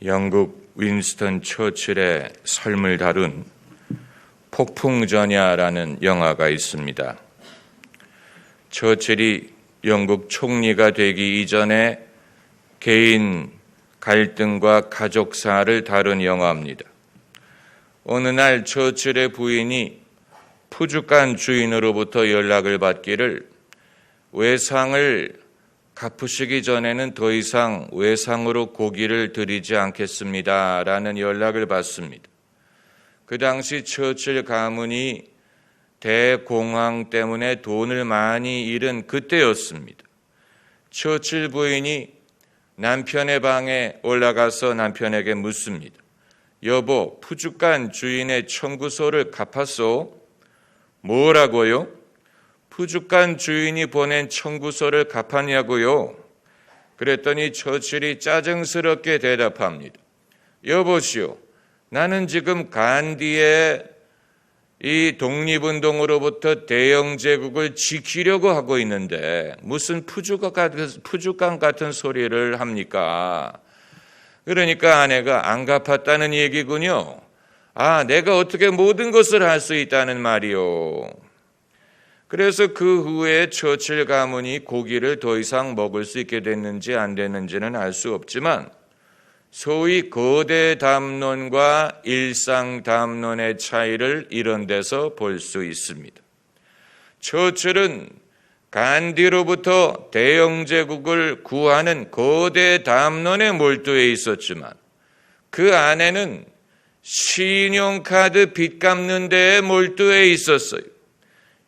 영국 윈스턴 처칠의 삶을 다룬 폭풍전야라는 영화가 있습니다. 처칠이 영국 총리가 되기 이전에 개인 갈등과 가족사를 다룬 영화입니다. 어느 날 처칠의 부인이 푸주간 주인으로부터 연락을 받기를 외상을 갚으시기 전에는 더 이상 외상으로 고기를 드리지 않겠습니다 라는 연락을 받습니다. 그 당시 처칠 가문이 대공황 때문에 돈을 많이 잃은 그때였습니다. 처칠 부인이 남편의 방에 올라가서 남편에게 묻습니다. 여보, 푸주간 주인의 청구서를 갚았소? 뭐라고요? 푸주간 주인이 보낸 청구서를 갚았냐고요? 그랬더니 처칠이 짜증스럽게 대답합니다. 여보시오, 나는 지금 간디의 이 독립운동으로부터 대영 제국을 지키려고 하고 있는데 무슨 푸주간 같은 소리를 합니까? 그러니까 아내가 안 갚았다는 얘기군요. 아, 내가 어떻게 모든 것을 할 수 있다는 말이요. 그래서 그 후에 처칠 가문이 고기를 더 이상 먹을 수 있게 됐는지 안 됐는지는 알 수 없지만 소위 거대 담론과 일상 담론의 차이를 이런 데서 볼 수 있습니다. 처칠은 간디로부터 대영 제국을 구하는 거대 담론에 몰두해 있었지만 그 안에는 신용카드 빚 갚는 데에 몰두해 있었어요.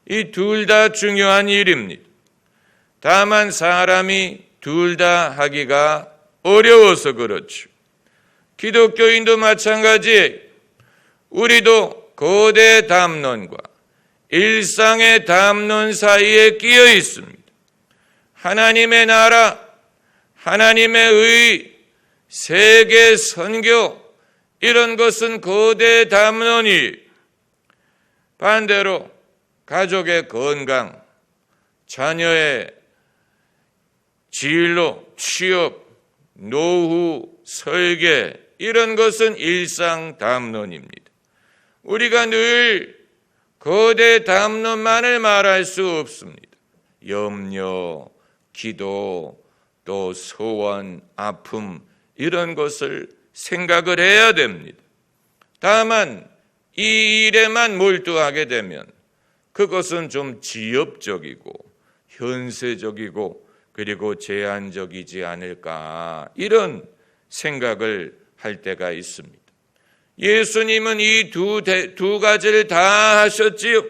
이 둘 다 중요한 일입니다. 다만 사람이 둘 다 하기가 어려워서 그렇죠. 기독교인도 마찬가지예요. 우리도 거대 담론과 일상의 담론 사이에 끼어 있습니다. 하나님의 나라, 하나님의 의, 세계 선교, 이런 것은 거대 담론이 반대로 가족의 건강, 자녀의 진로, 취업, 노후, 설계, 이런 것은 일상 담론입니다. 우리가 늘 거대 담론만을 말할 수 없습니다. 염려, 기도, 또 소원, 아픔, 이런 것을 생각을 해야 됩니다. 다만 이 일에만 몰두하게 되면 그것은 좀 지엽적이고 현세적이고 그리고 제한적이지 않을까, 이런 생각을 할 때가 있습니다. 예수님은 이 두 가지를 다 하셨지요.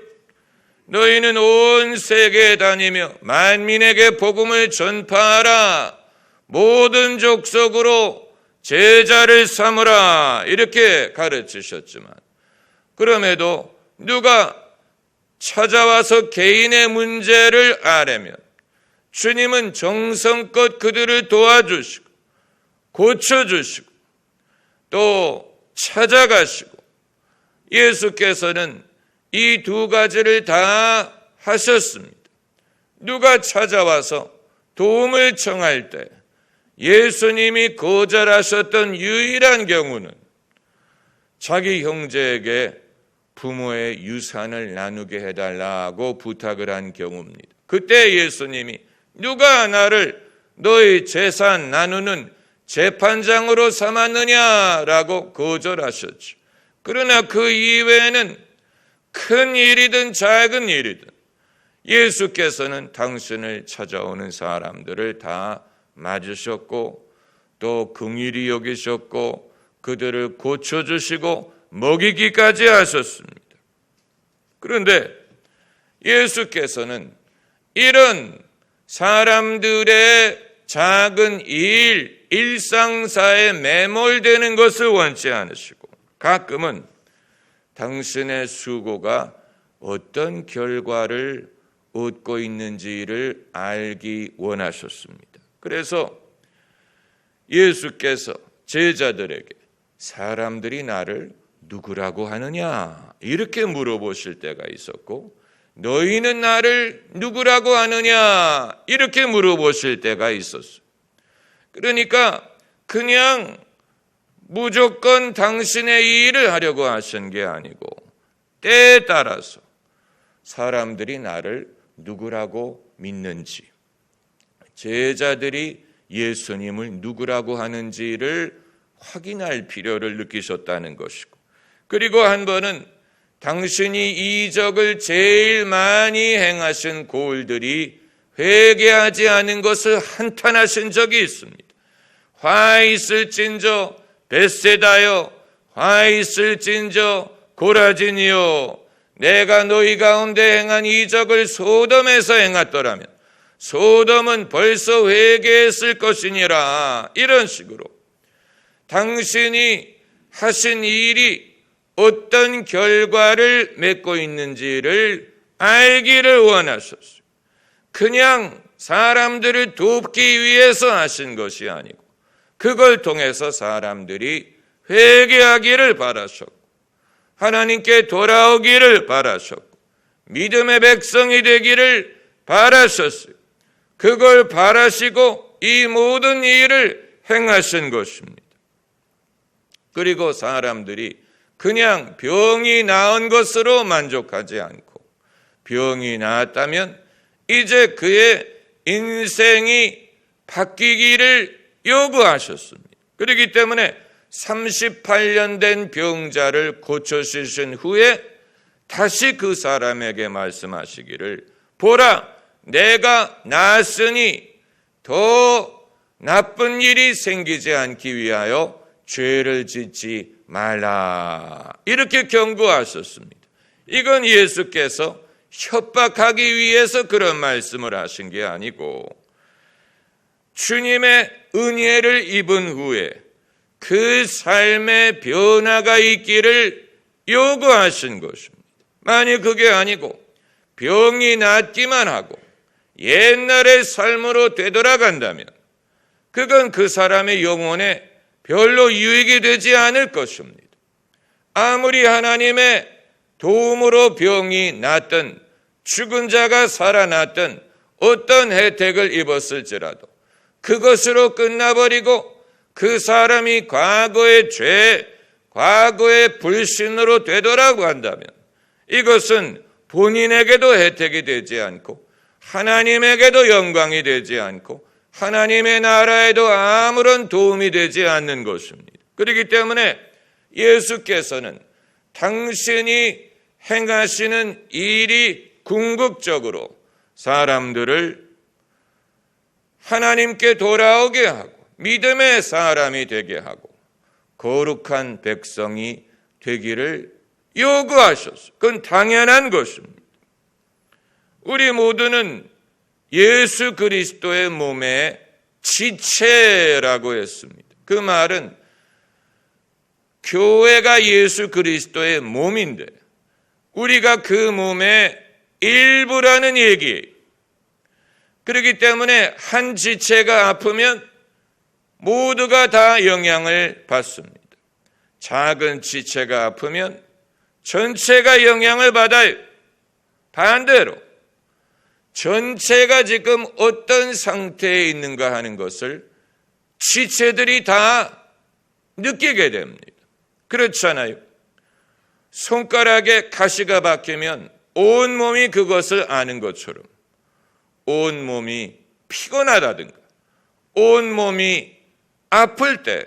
너희는 온 세계에 다니며 만민에게 복음을 전파하라. 모든 족속으로 제자를 삼으라. 이렇게 가르치셨지만 그럼에도 누가 찾아와서 개인의 문제를 아뢰면 주님은 정성껏 그들을 도와주시고 고쳐주시고 또 찾아가시고, 예수께서는 이 두 가지를 다 하셨습니다. 누가 찾아와서 도움을 청할 때 예수님이 거절하셨던 유일한 경우는 자기 형제에게 부모의 유산을 나누게 해달라고 부탁을 한 경우입니다. 그때 예수님이 누가 나를 너희 재산 나누는 재판장으로 삼았느냐라고 거절하셨죠. 그러나 그 이외에는 큰 일이든 작은 일이든 예수께서는 당신을 찾아오는 사람들을 다 맞으셨고 또 긍휼히 여기셨고 그들을 고쳐주시고 먹이기까지 하셨습니다. 그런데 예수께서는 이런 사람들의 작은 일, 일상사에 매몰되는 것을 원치 않으시고 가끔은 당신의 수고가 어떤 결과를 얻고 있는지를 알기 원하셨습니다. 그래서 예수께서 제자들에게 사람들이 나를 누구라고 하느냐 이렇게 물어보실 때가 있었고, 너희는 나를 누구라고 하느냐 이렇게 물어보실 때가 있었어요. 그러니까 그냥 무조건 당신의 일을 하려고 하신 게 아니고 때에 따라서 사람들이 나를 누구라고 믿는지, 제자들이 예수님을 누구라고 하는지를 확인할 필요를 느끼셨다는 것이고, 그리고 한 번은 당신이 이적을 제일 많이 행하신 고을들이 회개하지 않은 것을 한탄하신 적이 있습니다. 화 있을진저 벳세다여, 화 있을진저 고라진이요, 내가 너희 가운데 행한 이적을 소돔에서 행했더라면 소돔은 벌써 회개했을 것이니라. 이런 식으로 당신이 하신 일이 어떤 결과를 맺고 있는지를 알기를 원하셨어요. 그냥 사람들을 돕기 위해서 하신 것이 아니고 그걸 통해서 사람들이 회개하기를 바라셨고 하나님께 돌아오기를 바라셨고 믿음의 백성이 되기를 바라셨어요. 그걸 바라시고 이 모든 일을 행하신 것입니다. 그리고 사람들이 그냥 병이 나은 것으로 만족하지 않고 병이 나았다면 이제 그의 인생이 바뀌기를 요구하셨습니다. 그렇기 때문에 38년 된 병자를 고쳐주신 후에 다시 그 사람에게 말씀하시기를, 보라, 내가 나았으니 더 나쁜 일이 생기지 않기 위하여 죄를 짓지 말라. 이렇게 경고하셨습니다. 이건 예수께서 협박하기 위해서 그런 말씀을 하신 게 아니고 주님의 은혜를 입은 후에 그 삶의 변화가 있기를 요구하신 것입니다. 만약 그게 아니고 병이 낫기만 하고 옛날의 삶으로 되돌아간다면 그건 그 사람의 영혼에 별로 유익이 되지 않을 것입니다. 아무리 하나님의 도움으로 병이 낫든 죽은 자가 살아났든 어떤 혜택을 입었을지라도 그것으로 끝나버리고 그 사람이 과거의 죄, 과거의 불신으로 되돌아간다면 이것은 본인에게도 혜택이 되지 않고 하나님에게도 영광이 되지 않고 하나님의 나라에도 아무런 도움이 되지 않는 것입니다. 그렇기 때문에 예수께서는 당신이 행하시는 일이 궁극적으로 사람들을 하나님께 돌아오게 하고 믿음의 사람이 되게 하고 거룩한 백성이 되기를 요구하셨어요. 그건 당연한 것입니다. 우리 모두는 예수 그리스도의 몸의 지체라고 했습니다. 그 말은 교회가 예수 그리스도의 몸인데 우리가 그 몸의 일부라는 얘기예요. 그렇기 때문에 한 지체가 아프면 모두가 다 영향을 받습니다. 작은 지체가 아프면 전체가 영향을 받아요. 반대로 전체가 지금 어떤 상태에 있는가 하는 것을 지체들이 다 느끼게 됩니다. 그렇잖아요. 손가락에 가시가 박히면 온 몸이 그것을 아는 것처럼 온 몸이 피곤하다든가 온 몸이 아플 때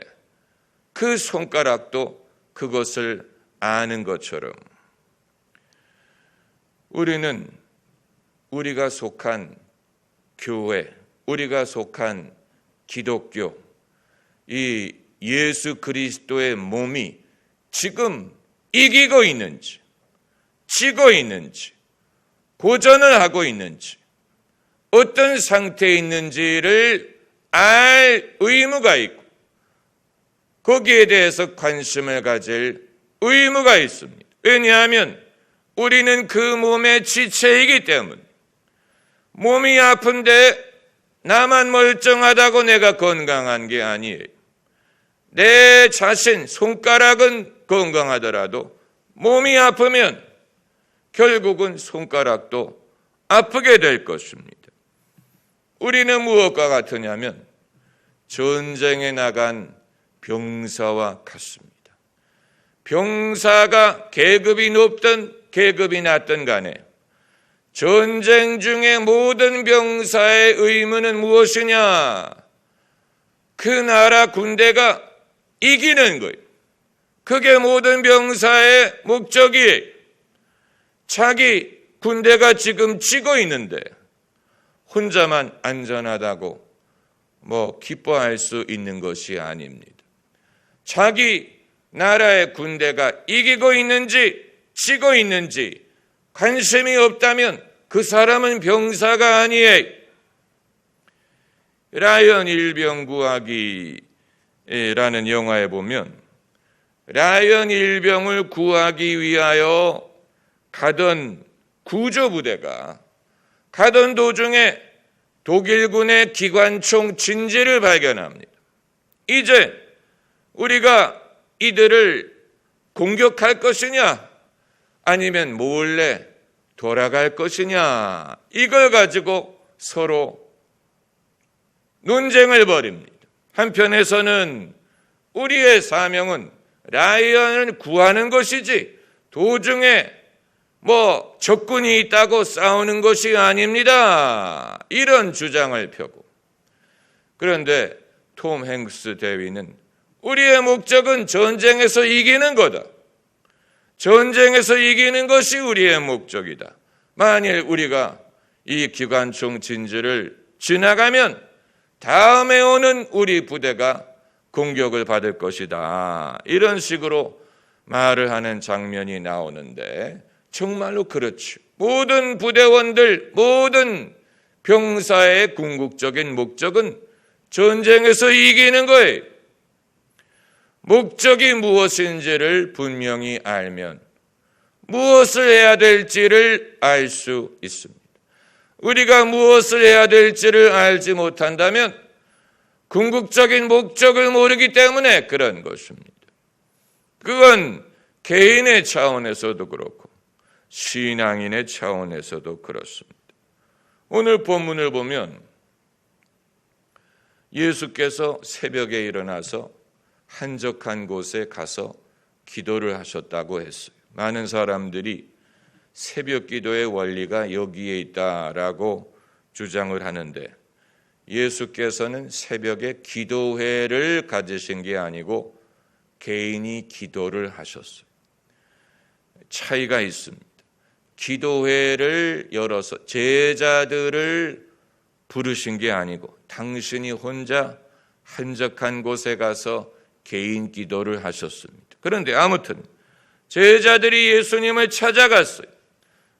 그 손가락도 그것을 아는 것처럼 우리는 우리가 속한 교회, 우리가 속한 기독교, 이 예수 그리스도의 몸이 지금 이기고 있는지, 지고 있는지, 고전을 하고 있는지, 어떤 상태에 있는지를 알 의무가 있고 거기에 대해서 관심을 가질 의무가 있습니다. 왜냐하면 우리는 그 몸의 지체이기 때문에 몸이 아픈데 나만 멀쩡하다고 내가 건강한 게 아니에요. 내 자신 손가락은 건강하더라도 몸이 아프면 결국은 손가락도 아프게 될 것입니다. 우리는 무엇과 같으냐면 전쟁에 나간 병사와 같습니다. 병사가 계급이 높든 계급이 낮든 간에 전쟁 중에 모든 병사의 의무는 무엇이냐? 그 나라 군대가 이기는 거예요. 그게 모든 병사의 목적이에요. 자기 군대가 지금 지고 있는데 혼자만 안전하다고 기뻐할 수 있는 것이 아닙니다. 자기 나라의 군대가 이기고 있는지 지고 있는지 관심이 없다면 그 사람은 병사가 아니에요. 라이언 일병 구하기라는 영화에 보면 라이언 일병을 구하기 위하여 가던 구조부대가 가던 도중에 독일군의 기관총 진지를 발견합니다. 이제 우리가 이들을 공격할 것이냐 아니면 몰래 돌아갈 것이냐, 이걸 가지고 서로 논쟁을 벌입니다. 한편에서는 우리의 사명은 라이언을 구하는 것이지 도중에 적군이 있다고 싸우는 것이 아닙니다. 이런 주장을 펴고, 그런데 톰 행스 대위는 우리의 목적은 전쟁에서 이기는 거다. 전쟁에서 이기는 것이 우리의 목적이다. 만일 우리가 이 기관총 진지를 지나가면 다음에 오는 우리 부대가 공격을 받을 것이다. 이런 식으로 말을 하는 장면이 나오는데 정말로 그렇죠. 모든 부대원들, 모든 병사의 궁극적인 목적은 전쟁에서 이기는 거예요. 목적이 무엇인지를 분명히 알면 무엇을 해야 될지를 알 수 있습니다. 우리가 무엇을 해야 될지를 알지 못한다면 궁극적인 목적을 모르기 때문에 그런 것입니다. 그건 개인의 차원에서도 그렇고 신앙인의 차원에서도 그렇습니다. 오늘 본문을 보면 예수께서 새벽에 일어나서 한적한 곳에 가서 기도를 하셨다고 했어요. 많은 사람들이 새벽 기도의 원리가 여기에 있다라고 주장을 하는데 예수께서는 새벽에 기도회를 가지신 게 아니고 개인이 기도를 하셨어요. 차이가 있습니다. 기도회를 열어서 제자들을 부르신 게 아니고 당신이 혼자 한적한 곳에 가서 개인 기도를 하셨습니다. 그런데 아무튼 제자들이 예수님을 찾아갔어요.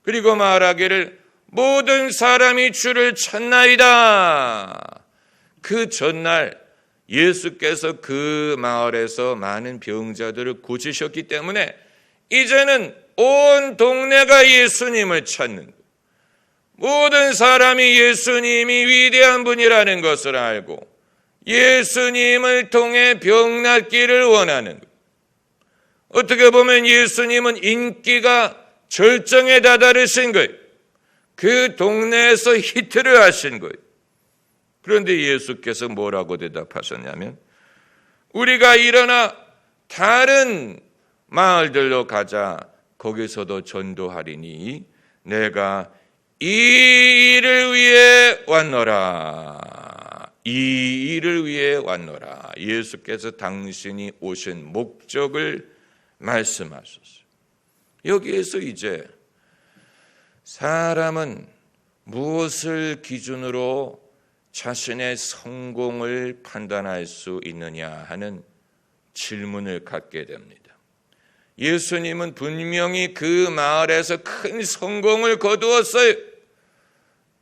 그리고 말하기를 모든 사람이 주를 찾나이다. 그 전날 예수께서 그 마을에서 많은 병자들을 고치셨기 때문에 이제는 온 동네가 예수님을 찾는 거예요. 모든 사람이 예수님이 위대한 분이라는 것을 알고 예수님을 통해 병 낫기를 원하는 거예요. 어떻게 보면 예수님은 인기가 절정에 다다르신 거예요. 그 동네에서 히트를 하신 거예요. 그런데 예수께서 뭐라고 대답하셨냐면 우리가 일어나 다른 마을들로 가자. 거기서도 전도하리니 내가 이 일을 위해 왔노라. 이 일을 위해 왔노라. 예수께서 당신이 오신 목적을 말씀하셨어요. 여기에서 이제 사람은 무엇을 기준으로 자신의 성공을 판단할 수 있느냐 하는 질문을 갖게 됩니다. 예수님은 분명히 그 마을에서 큰 성공을 거두었어요.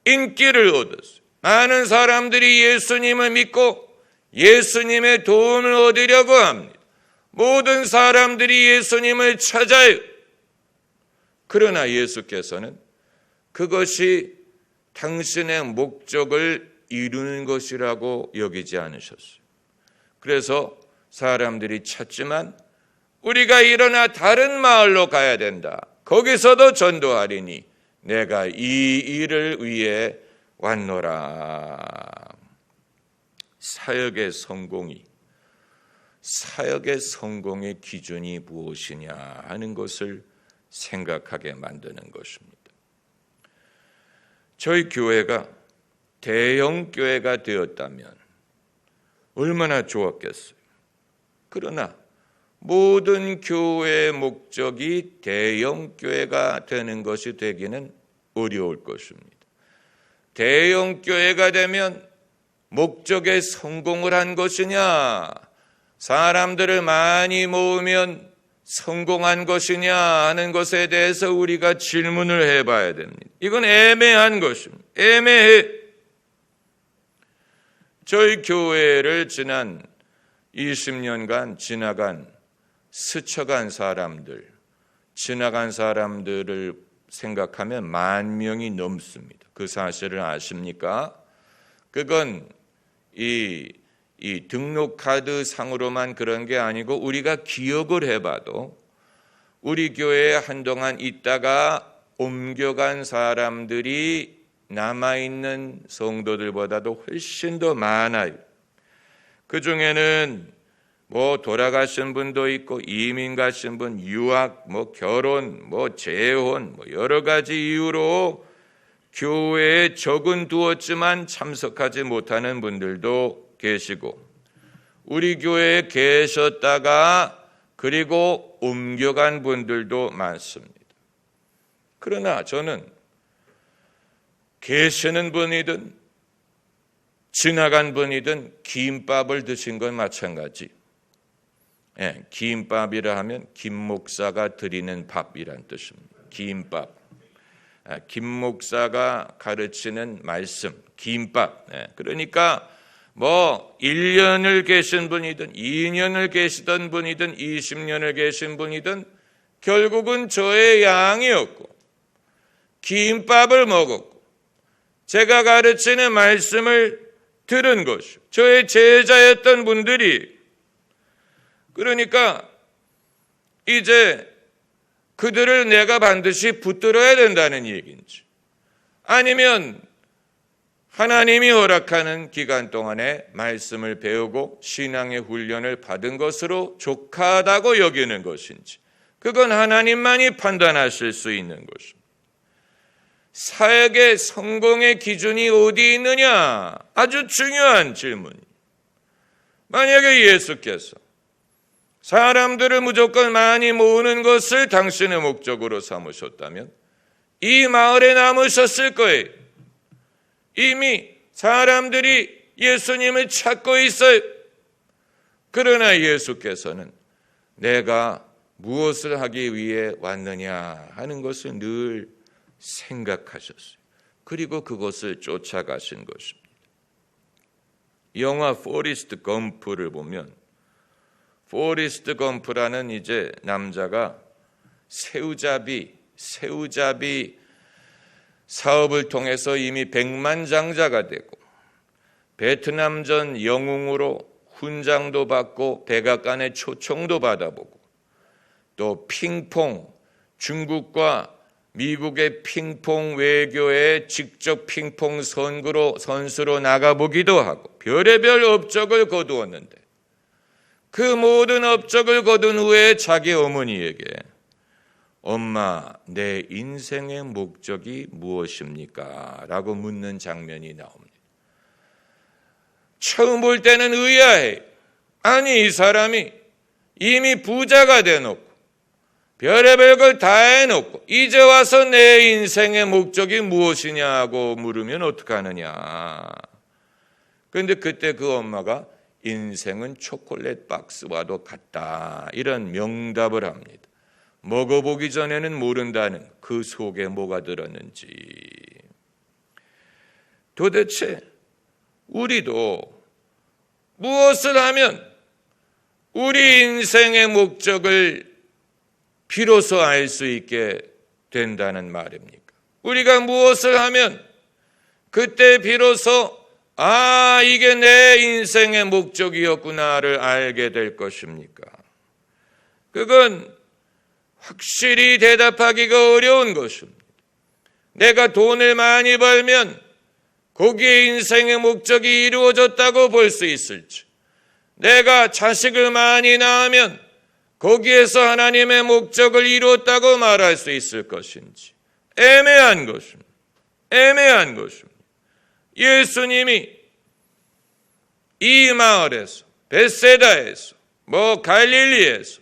인기를 얻었어요. 많은 사람들이 예수님을 믿고 예수님의 도움을 얻으려고 합니다. 모든 사람들이 예수님을 찾아요. 그러나 예수께서는 그것이 당신의 목적을 이루는 것이라고 여기지 않으셨어요. 그래서 사람들이 찾지만 우리가 일어나 다른 마을로 가야 된다. 거기서도 전도하리니 내가 이 일을 위해 왔노라. 사역의 성공이 사역의 성공의 기준이 무엇이냐 하는 것을 생각하게 만드는 것입니다. 저희 교회가 대형 교회가 되었다면 얼마나 좋았겠어요. 그러나 모든 교회의 목적이 대형 교회가 되는 것이 되기는 어려울 것입니다. 대형 교회가 되면 목적에 성공을 한 것이냐, 사람들을 많이 모으면 성공한 것이냐 하는 것에 대해서 우리가 질문을 해봐야 됩니다. 이건 애매한 것입니다. 애매해. 저희 교회를 지난 20년간 스쳐간 사람들, 지나간 사람들을 생각하면 10,000명이 넘습니다. 그 사실을 아십니까? 그건 이 등록카드 상으로만 그런 게 아니고 우리가 기억을 해봐도 우리 교회에 한동안 있다가 옮겨간 사람들이 남아있는 성도들보다도 훨씬 더 많아요. 그 중에는 돌아가신 분도 있고 이민 가신 분, 유학, 결혼, 재혼, 여러 가지 이유로 교회에 적은 두었지만 참석하지 못하는 분들도 계시고 우리 교회에 계셨다가 그리고 옮겨간 분들도 많습니다. 그러나 저는 계시는 분이든 지나간 분이든 김밥을 드신 건 마찬가지. 김밥이라 하면 김 목사가 드리는 밥이란 뜻입니다. 김밥. 김 목사가 가르치는 말씀, 김밥. 그러니까 1년을 계신 분이든 2년을 계시던 분이든 20년을 계신 분이든 결국은 저의 양이었고 김밥을 먹었고 제가 가르치는 말씀을 들은 것이요. 저의 제자였던 분들이 그러니까 이제 그들을 내가 반드시 붙들어야 된다는 얘기인지 아니면 하나님이 허락하는 기간 동안에 말씀을 배우고 신앙의 훈련을 받은 것으로 족하다고 여기는 것인지 그건 하나님만이 판단하실 수 있는 것입니다. 사역의 성공의 기준이 어디 있느냐? 아주 중요한 질문이에요. 만약에 예수께서 사람들을 무조건 많이 모으는 것을 당신의 목적으로 삼으셨다면 이 마을에 남으셨을 거예요. 이미 사람들이 예수님을 찾고 있어요. 그러나 예수께서는 내가 무엇을 하기 위해 왔느냐 하는 것을 늘 생각하셨어요. 그리고 그것을 쫓아가신 것입니다. 영화 포리스트 검프를 보면 포리스트 검프라는 이제 남자가 새우잡이 사업을 통해서 이미 백만장자가 되고 베트남전 영웅으로 훈장도 받고 백악관의 초청도 받아보고 또 핑퐁 중국과 미국의 핑퐁 외교에 직접 핑퐁 선수로 나가보기도 하고 별의별 업적을 거두었는데 그 모든 업적을 거둔 후에 자기 어머니에게 엄마, 내 인생의 목적이 무엇입니까? 라고 묻는 장면이 나옵니다. 처음 볼 때는 의아해. 아니, 이 사람이 이미 부자가 돼놓고 별의별 걸 다 해놓고 이제 와서 내 인생의 목적이 무엇이냐고 물으면 어떡하느냐. 그런데 그때 그 엄마가 인생은 초콜릿 박스와도 같다. 이런 명답을 합니다. 먹어보기 전에는 모른다는 그 속에 뭐가 들었는지. 도대체 우리도 무엇을 하면 우리 인생의 목적을 비로소 알 수 있게 된다는 말입니까? 우리가 무엇을 하면 그때 비로소 이게 내 인생의 목적이었구나를 알게 될 것입니까? 그건 확실히 대답하기가 어려운 것입니다. 내가 돈을 많이 벌면 거기에 인생의 목적이 이루어졌다고 볼 수 있을지, 내가 자식을 많이 낳으면 거기에서 하나님의 목적을 이루었다고 말할 수 있을 것인지 애매한 것입니다. 애매한 것입니다. 예수님이 이 마을에서, 벳세다에서, 갈릴리에서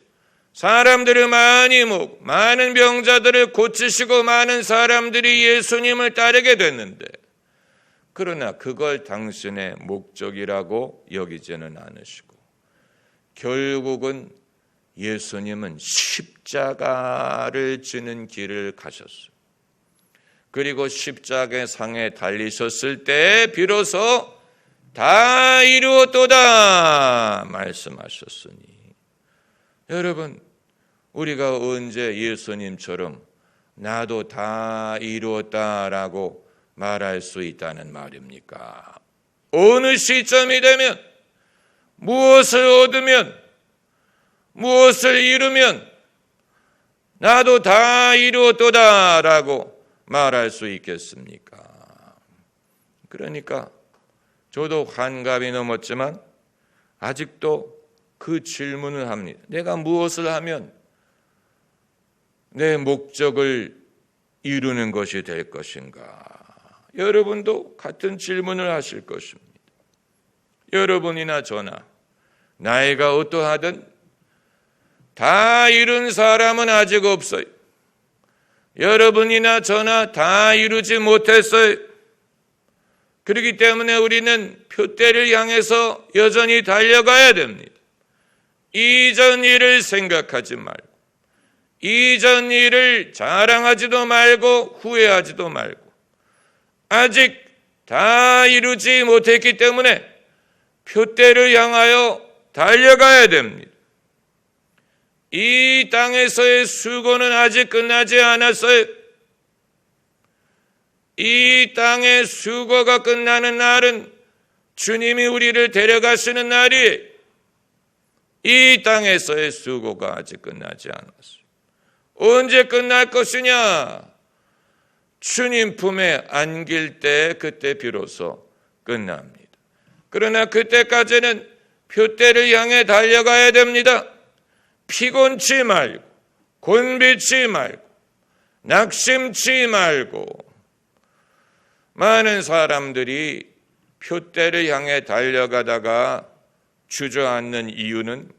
사람들을 많이 모으고 많은 병자들을 고치시고 많은 사람들이 예수님을 따르게 됐는데, 그러나 그걸 당신의 목적이라고 여기지는 않으시고 결국은 예수님은 십자가를 지는 길을 가셨어요. 그리고 십자가의 상에 달리셨을 때 비로소 다 이루었도다 말씀하셨으니, 여러분, 우리가 언제 예수님처럼 나도 다 이루었다라고 말할 수 있다는 말입니까? 어느 시점이 되면, 무엇을 얻으면, 무엇을 이루면 나도 다 이루었도다라고 말할 수 있겠습니까? 그러니까 저도 환갑이 넘었지만 아직도 그 질문을 합니다. 내가 무엇을 하면 내 목적을 이루는 것이 될 것인가? 여러분도 같은 질문을 하실 것입니다. 여러분이나 저나 나이가 어떠하든 다 이룬 사람은 아직 없어요. 여러분이나 저나 다 이루지 못했어요. 그렇기 때문에 우리는 표대를 향해서 여전히 달려가야 됩니다. 이전 일을 생각하지 말고, 이전 일을 자랑하지도 말고 후회하지도 말고, 아직 다 이루지 못했기 때문에 표대를 향하여 달려가야 됩니다. 이 땅에서의 수고는 아직 끝나지 않았어요. 이 땅의 수고가 끝나는 날은 주님이 우리를 데려가시는 날이에요. 이 땅에서의 수고가 아직 끝나지 않았어요. 언제 끝날 것이냐? 주님 품에 안길 때, 그때 비로소 끝납니다. 그러나 그때까지는 표대를 향해 달려가야 됩니다. 피곤치 말고, 곤비치 말고, 낙심치 말고. 많은 사람들이 표대를 향해 달려가다가 주저앉는 이유는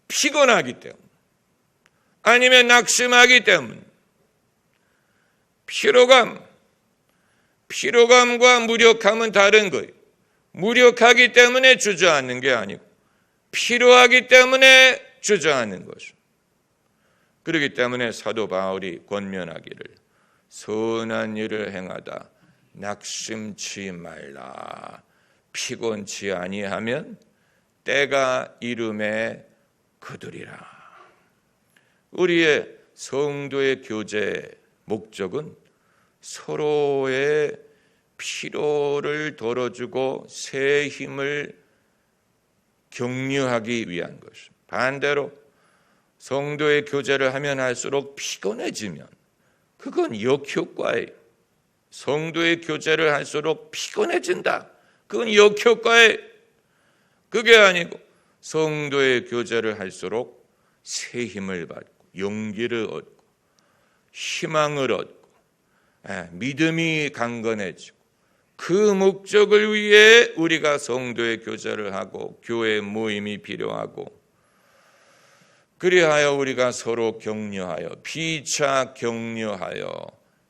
피곤하기 때문, 아니면 낙심하기 때문. 피로감과 무력함은 다른 거예요. 무력하기 때문에 주저앉는 게 아니고 필요하기 때문에 주저하는 것입니다. 그렇기 때문에 사도 바울이 권면하기를 선한 일을 행하다 낙심치 말라. 피곤치 아니하면 때가 이름에 거두리라. 우리의 성도의 교제 목적은 서로의 피로를 덜어주고 새 힘을 격려하기 위한 것입니다. 반대로 성도의 교제를 하면 할수록 피곤해지면 그건 역효과예요. 성도의 교제를 할수록 피곤해진다. 그건 역효과예요. 그게 아니고 성도의 교제를 할수록 새 힘을 받고 용기를 얻고 희망을 얻고 믿음이 강건해지고, 그 목적을 위해 우리가 성도의 교제를 하고 교회 모임이 필요하고, 그리하여 우리가 서로 격려하여 피차 격려하여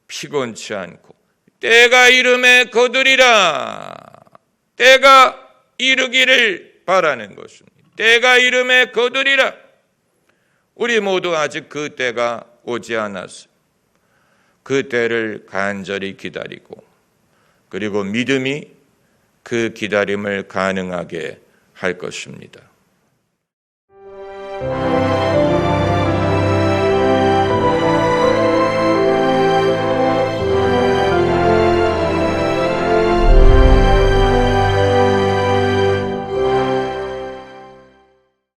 피곤치 않고 때가 이름에 거두리라. 때가 이르기를 바라는 것입니다. 때가 이름에 거두리라. 우리 모두 아직 그 때가 오지 않았어요. 그 때를 간절히 기다리고, 그리고 믿음이 그 기다림을 가능하게 할 것입니다.